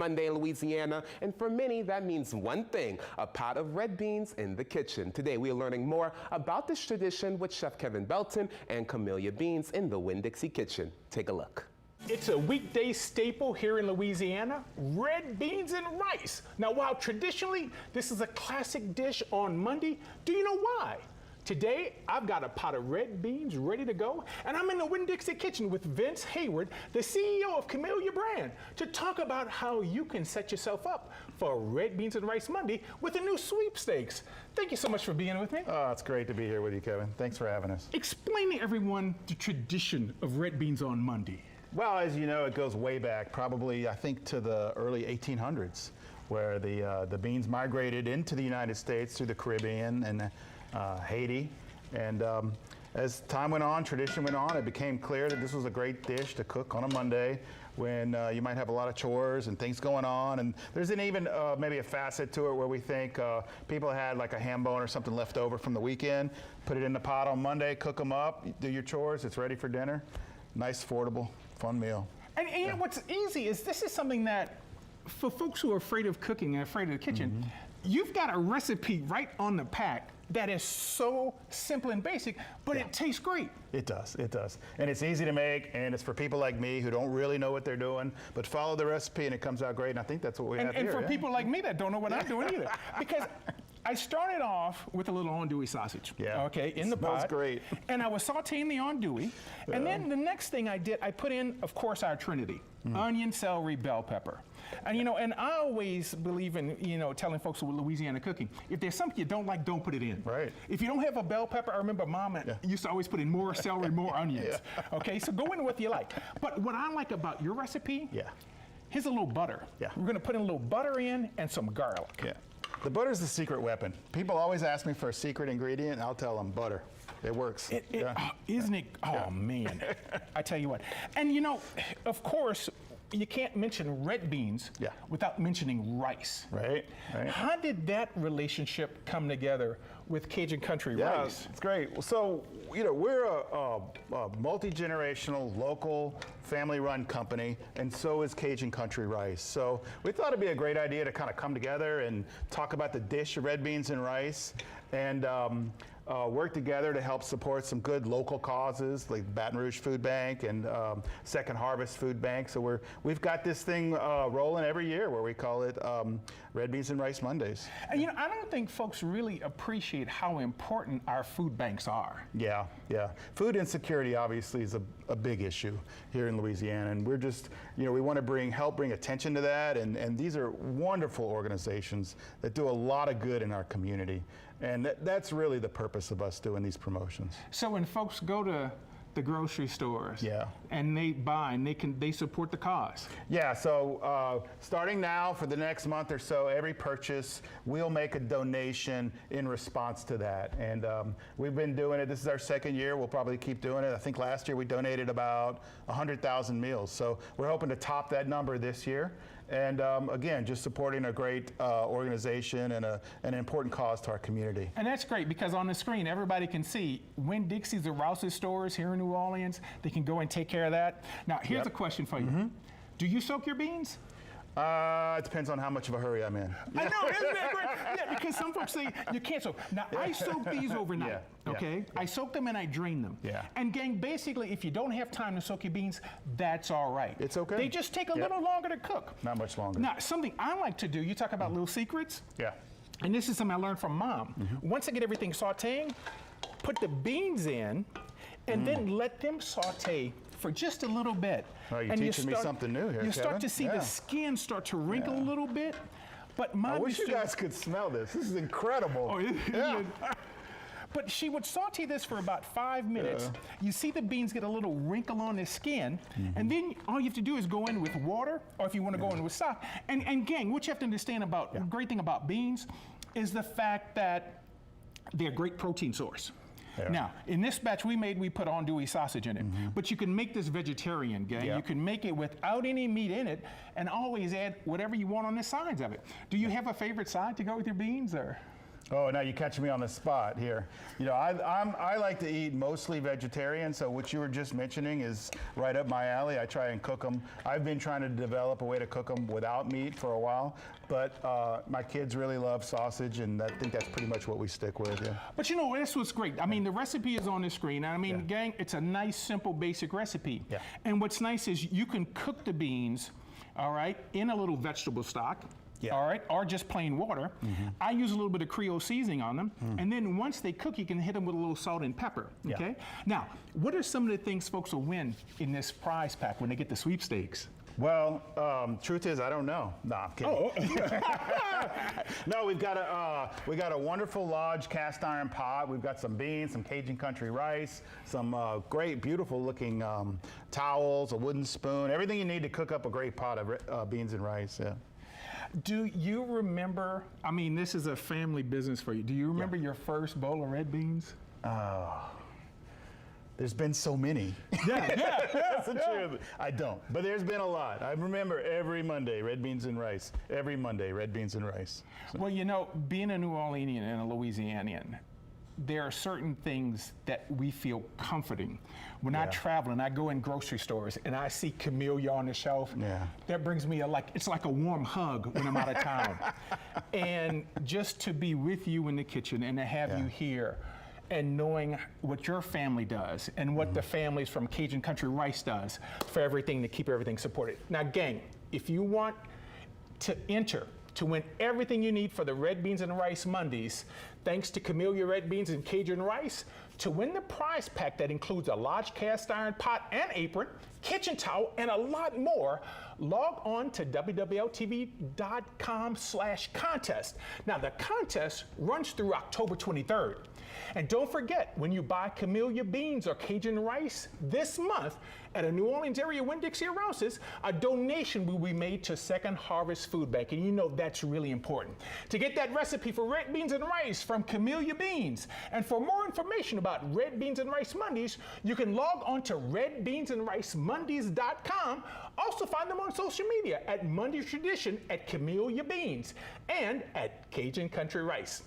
Monday in Louisiana, and for many that means one thing, a pot of red beans in the kitchen. Today we are learning more about this tradition with Chef Kevin Belton and Camellia Beans in the WinnDixie kitchen. Take a look. It's a weekday staple here in Louisiana, red beans and rice. Now, while traditionally this is a classic dish on Monday, do you know why? Today, I've got a pot of red beans ready to go, and I'm in the WinnDixie kitchen with Vince Hayward, the CEO of Camellia Brand, to talk about how you can set yourself up for Red Beans and Rice Monday with a new sweepstakes. Thank you so much for being with me. Oh, it's great to be here with you, Kevin. Thanks for having us. Explain to everyone the tradition of red beans on Monday. Well, as you know, it goes way back, probably I think to the early 1800s, where the beans migrated into the United States through the Caribbean and Haiti. And as time went on, tradition went on, it became clear that this was a great dish to cook on a Monday when you might have a lot of chores and things going on. And there's even maybe a facet to it where we think people had like a ham bone or something left over from the weekend, put it in the pot on Monday, cook them up, do your chores, it's ready for dinner. Nice, affordable, fun meal. And you know what's easy is this is something that for folks who are afraid of cooking and afraid of the kitchen, you've got a recipe right on the pack that is so simple and basic, but it tastes great. It does, it does. And it's easy to make, and it's for people like me who don't really know what they're doing, but follow the recipe and it comes out great, and I think that's what we have here. And for people like me that don't know what I'm doing either. Because I started off with a little andouille sausage, okay, in the pot. Smells great. And I was sauteing the andouille, and then the next thing I did, I put in, of course, our trinity, onion, celery, bell pepper. And you know, and I always believe in, you know, telling folks with Louisiana cooking, if there's something you don't like, don't put it in. Right. If you don't have a bell pepper, I remember Mom used to always put in more celery, more onions. Okay, so go in with what you like. But what I like about your recipe, here's a little butter. We're gonna put in a little butter in and some garlic. The butter's the secret weapon. People always ask me for a secret ingredient, and I'll tell them butter. It works. Isn't it? Oh man, I tell you what. And you know, of course, you can't mention red beans without mentioning rice. Right. How did that relationship come together with Cajun Country Rice? It's great. So, you know, we're a multi-generational, local, family-run company, and so is Cajun Country Rice. So we thought it'd be a great idea to kind of come together and talk about the dish of red beans and rice, and work together to help support some good local causes like Baton Rouge Food Bank and Second Harvest Food Bank. So we've got this thing rolling every year where we call it Red Beans and Rice Mondays. And you know, I don't think folks really appreciate how important our food banks are. Yeah. Food insecurity obviously is a big issue here in Louisiana, and we're just, you know, we want to help bring attention to that, and these are wonderful organizations that do a lot of good in our community. And that's really the purpose of us doing these promotions. So when folks go to the grocery stores and they buy and they support the cause. So starting now for the next month or so, every purchase we'll make a donation in response to that. And we've been doing it. This is our second year. We'll probably keep doing it. I think last year we donated about 100,000 meals. So we're hoping to top that number this year. And again, just supporting a great organization and an important cause to our community. And that's great because on the screen, everybody can see WinnDixie's or Rouse's stores here in New Orleans. They can go and take care of that. Now, here's a question for you. Do you soak your beans? It depends on how much of a hurry I'm in. I know, isn't that great? Because some folks say you can't soak. Now, I soak these overnight, okay? I soak them and I drain them. And gang, basically, if you don't have time to soak your beans, that's all right. It's okay. They just take a little longer to cook. Not much longer. Now, something I like to do, you talk about little secrets. And this is something I learned from Mom. Once I get everything sauteing, put the beans in, and then let them saute for just a little bit. Oh, you're teaching me something new here, You start to see the skin start to wrinkle a little bit. But Mom I wish you guys could smell this. This is incredible. But she would saute this for about 5 minutes. You see the beans get a little wrinkle on the skin, and then all you have to do is go in with water, or if you want to go in with stock. And gang, what you have to understand about, the great thing about beans is the fact that they're a great protein source. Now, in this batch we put andouille sausage in it, but you can make this vegetarian, gang. You can make it without any meat in it, and always add whatever you want on the sides of it. Do you have a favorite side to go with your beans, or? Oh, now you catch me on the spot here. You know, I like to eat mostly vegetarian, so what you were just mentioning is right up my alley. I try and cook them. I've been trying to develop a way to cook them without meat for a while, but my kids really love sausage, and I think that's pretty much what we stick with, yeah. But you know, that's what's great. I mean, the recipe is on the screen. I mean, gang, it's a nice, simple, basic recipe. Yeah. And what's nice is you can cook the beans, all right, in a little vegetable stock. Yeah. All right, or just plain water. I use a little bit of Creole seasoning on them, and then once they cook, you can hit them with a little salt and pepper. Okay. Now, what are some of the things folks will win in this prize pack when they get the sweepstakes? Well, truth is, I don't know. No, I'm kidding. Oh, No, we've got a wonderful Lodge cast iron pot. We've got some beans, some Cajun country rice, some great, beautiful looking towels, a wooden spoon, everything you need to cook up a great pot of beans and rice. Yeah. do you remember? I mean, this is a family business for you. Do you remember your first bowl of red beans? There's been so many. That's the truth. I don't, but there's been a lot. I remember every Monday, red beans and rice. Every Monday, red beans and rice. So. Well, you know, being a New Orleanian and a Louisianian, there are certain things that we feel comforting. When I travel and I go in grocery stores and I see camellia on the shelf, that brings me it's like a warm hug when I'm out of town. And just to be with you in the kitchen and to have you here, and knowing what your family does and what the families from Cajun Country Rice does for everything to keep everything supported. Now, gang, if you want to enter to win everything you need for the Red Beans and Rice Mondays, thanks to Camellia Red Beans and Cajun Rice, to win the prize pack that includes a Lodge cast iron pot and apron, kitchen towel, and a lot more, log on to www.tv.com/contest. Now, the contest runs through October 23rd. And don't forget, when you buy Camellia beans or Cajun rice this month at a New Orleans area WinnDixie or Rouse's, a donation will be made to Second Harvest Food Bank, and you know that's really important. To get that recipe for red beans and rice from Camellia Beans, and for more information about Red Beans and Rice Mondays, you can log on to redbeansandricemondays.com. Also find them on social media at Monday Tradition, at Camellia Beans, and at Cajun Country Rice.